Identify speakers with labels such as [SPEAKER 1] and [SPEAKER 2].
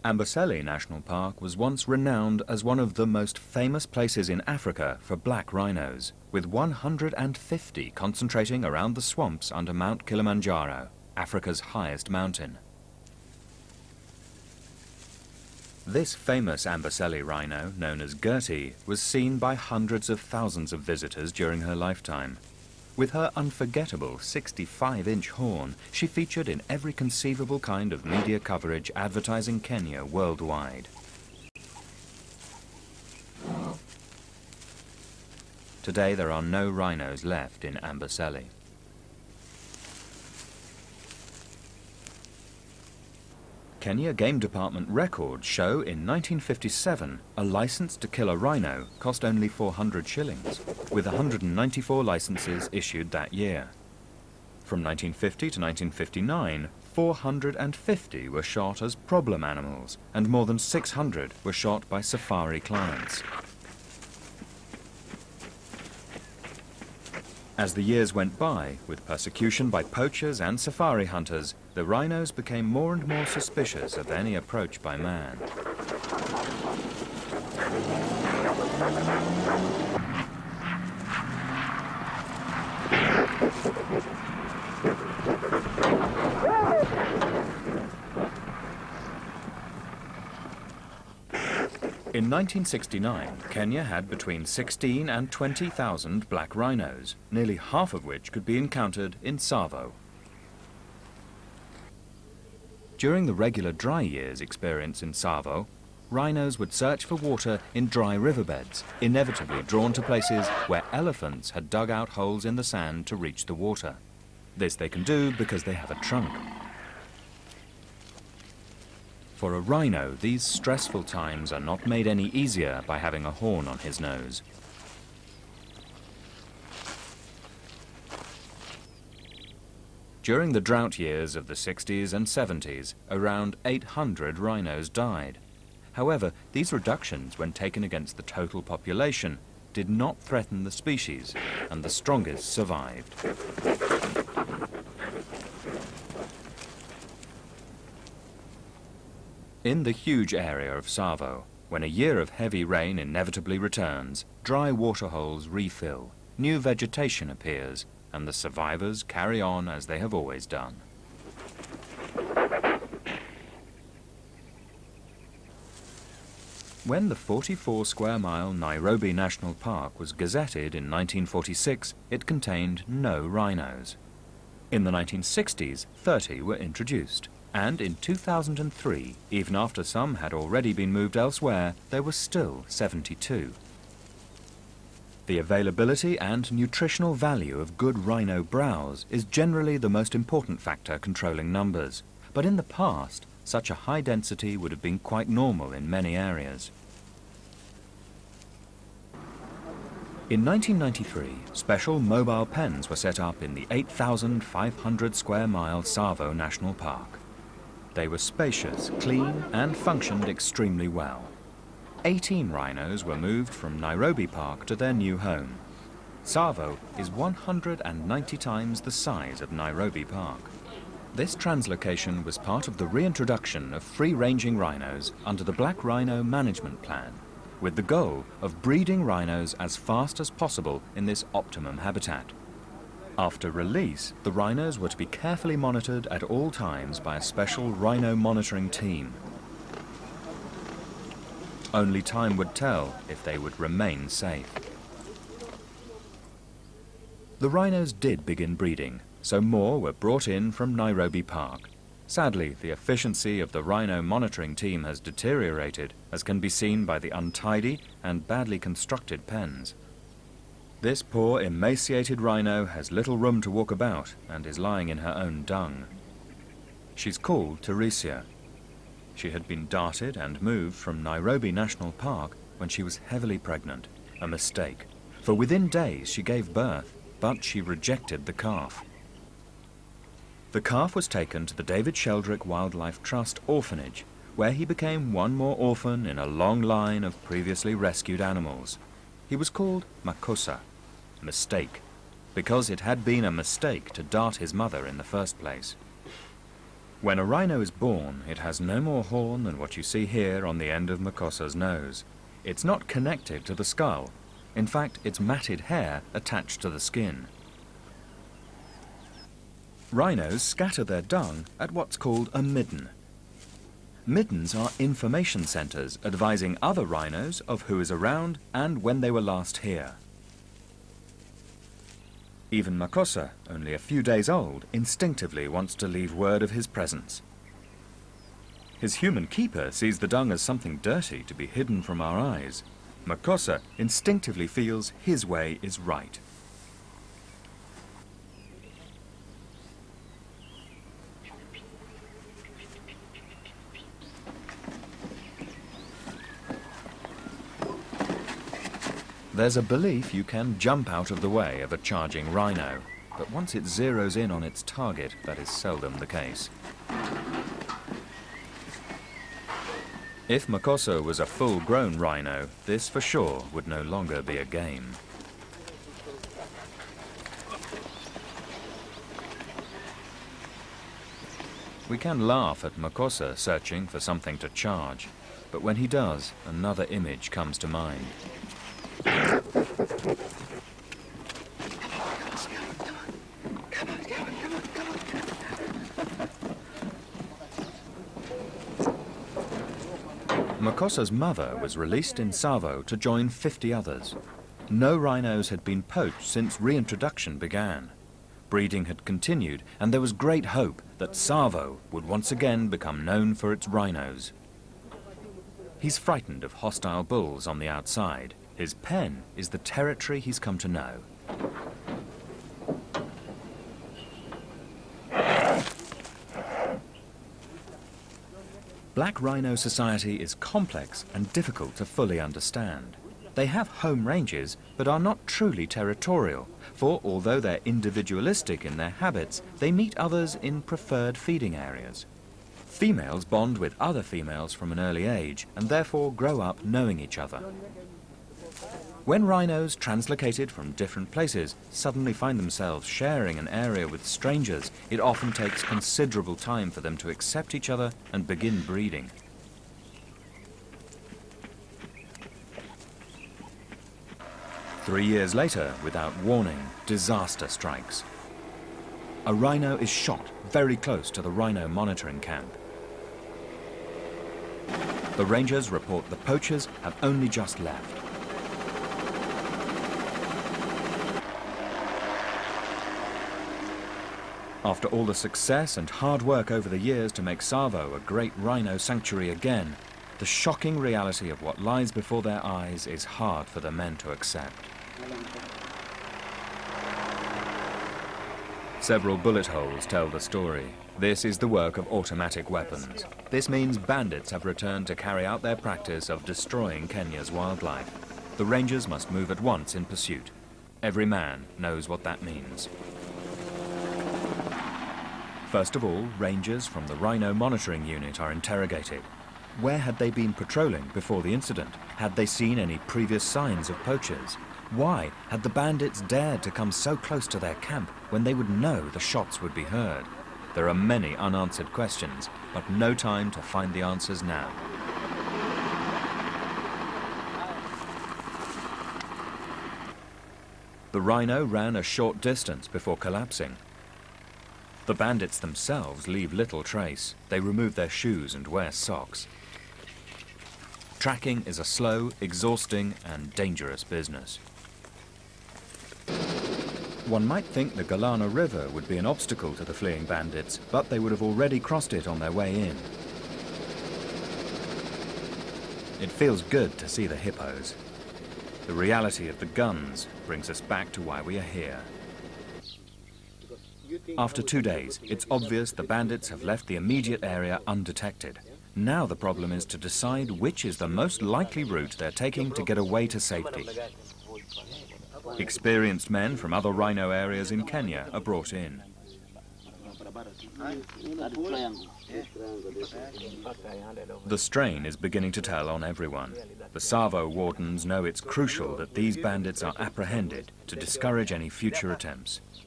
[SPEAKER 1] Amboseli National Park was once renowned as one of the most famous places in Africa for black rhinos, with 150 concentrating around the swamps under Mount Kilimanjaro, Africa's highest mountain. This famous Amboseli rhino, known as Gertie, was seen by hundreds of thousands of visitors during her lifetime. With her unforgettable 65-inch horn, she featured in every conceivable kind of media coverage advertising Kenya worldwide. Today there are no rhinos left in Amboseli. Kenya Game Department records show in 1957 a license to kill a rhino cost only 400 shillings, with 194 licenses issued that year. From 1950 to 1959, 450 were shot as problem animals, and more than 600 were shot by safari clients. As the years went by, with persecution by poachers and safari hunters, the rhinos became more and more suspicious of any approach by man. In 1969, Kenya had between 16 and 20,000 black rhinos, nearly half of which could be encountered in Tsavo. During the regular dry years experience in Tsavo, rhinos would search for water in dry riverbeds, inevitably drawn to places where elephants had dug out holes in the sand to reach the water. This they can do because they have a trunk. For a rhino, these stressful times are not made any easier by having a horn on his nose. During the drought years of the 60s and 70s, around 800 rhinos died. However, these reductions, when taken against the total population, did not threaten the species, and the strongest survived. In the huge area of Tsavo, when a year of heavy rain inevitably returns, dry waterholes refill, new vegetation appears, and the survivors carry on as they have always done. When the 44-square-mile Nairobi National Park was gazetted in 1946, it contained no rhinos. In the 1960s, 30 were introduced. And in 2003, even after some had already been moved elsewhere, there were still 72. The availability and nutritional value of good rhino browse is generally the most important factor controlling numbers. But in the past, such a high density would have been quite normal in many areas. In 1993, special mobile pens were set up in the 8,500-square-mile Tsavo National Park. They were spacious, clean, and functioned extremely well. 18 rhinos were moved from Nairobi Park to their new home. Tsavo is 190 times the size of Nairobi Park. This translocation was part of the reintroduction of free-ranging rhinos under the Black Rhino Management Plan, with the goal of breeding rhinos as fast as possible in this optimum habitat. After release, the rhinos were to be carefully monitored at all times by a special rhino monitoring team. Only time would tell if they would remain safe. The rhinos did begin breeding, so more were brought in from Nairobi Park. Sadly, the efficiency of the rhino monitoring team has deteriorated, as can be seen by the untidy and badly constructed pens. This poor, emaciated rhino has little room to walk about and is lying in her own dung. She's called Teresia. She had been darted and moved from Nairobi National Park when she was heavily pregnant, a mistake, for within days she gave birth, but she rejected the calf. The calf was taken to the David Sheldrick Wildlife Trust orphanage, where he became one more orphan in a long line of previously rescued animals. He was called Makosa, mistake, because it had been a mistake to dart his mother in the first place. When a rhino is born, it has no more horn than what you see here on the end of Makosa's nose. It's not connected to the skull. In fact, it's matted hair attached to the skin. Rhinos scatter their dung at what's called a midden. Middens are information centres advising other rhinos of who is around and when they were last here. Even Makosa, only a few days old, instinctively wants to leave word of his presence. His human keeper sees the dung as something dirty to be hidden from our eyes. Makosa instinctively feels his way is right. There's a belief you can jump out of the way of a charging rhino, but once it zeroes in on its target, that is seldom the case. If Makosa was a full-grown rhino, this for sure would no longer be a game. We can laugh at Makosa searching for something to charge, but when he does, another image comes to mind. Makosa's mother was released in Tsavo to join 50 others. No rhinos had been poached since reintroduction began. Breeding had continued, and there was great hope that Tsavo would once again become known for its rhinos. He's frightened of hostile bulls on the outside. His pen is the territory he's come to know. Black rhino society is complex and difficult to fully understand. They have home ranges, but are not truly territorial, for although they're individualistic in their habits, they meet others in preferred feeding areas. Females bond with other females from an early age, and therefore grow up knowing each other. When rhinos, translocated from different places, suddenly find themselves sharing an area with strangers, it often takes considerable time for them to accept each other and begin breeding. Three years later, without warning, disaster strikes. A rhino is shot very close to the rhino monitoring camp. The rangers report the poachers have only just left. After all the success and hard work over the years to make Tsavo a great rhino sanctuary again, the shocking reality of what lies before their eyes is hard for the men to accept. Several bullet holes tell the story. This is the work of automatic weapons. This means bandits have returned to carry out their practice of destroying Kenya's wildlife. The rangers must move at once in pursuit. Every man knows what that means. First of all, rangers from the Rhino Monitoring Unit are interrogated. Where had they been patrolling before the incident? Had they seen any previous signs of poachers? Why had the bandits dared to come so close to their camp when they would know the shots would be heard? There are many unanswered questions, but no time to find the answers now. The rhino ran a short distance before collapsing. The bandits themselves leave little trace. They remove their shoes and wear socks. Tracking is a slow, exhausting, and dangerous business. One might think the Galana River would be an obstacle to the fleeing bandits, but they would have already crossed it on their way in. It feels good to see the hippos. The reality of the guns brings us back to why we are here. After 2 days, it's obvious the bandits have left the immediate area undetected. Now the problem is to decide which is the most likely route they're taking to get away to safety. Experienced men from other rhino areas in Kenya are brought in. The strain is beginning to tell on everyone. The Tsavo wardens know it's crucial that these bandits are apprehended to discourage any future attempts.